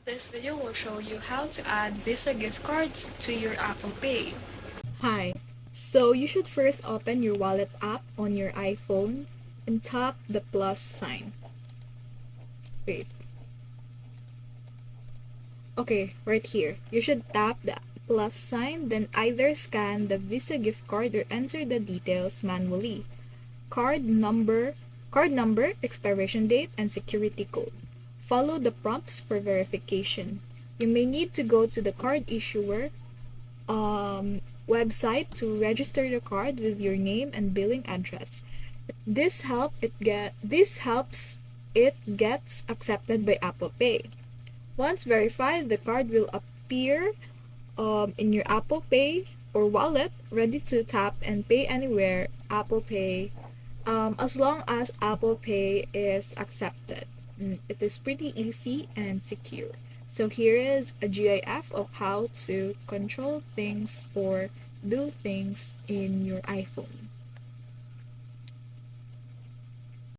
This video will show you how to add Visa gift cards to your Apple Pay. Hi. So you should first open your wallet app on your iPhone and tap the plus sign. Wait. Okay, right here. You should tap the plus sign, then either scan the Visa gift card or enter the details manually. Card number, expiration date, and security code. Follow the prompts for verification. You may need to go to the card issuer website to register the card with your name and billing address. This helps it gets accepted by Apple Pay. Once verified, the card will appear in your Apple Pay or wallet, ready to tap and pay anywhere Apple Pay, as long as Apple Pay is accepted. It is pretty easy and secure. So here is a GIF of how to control things or do things in your iPhone.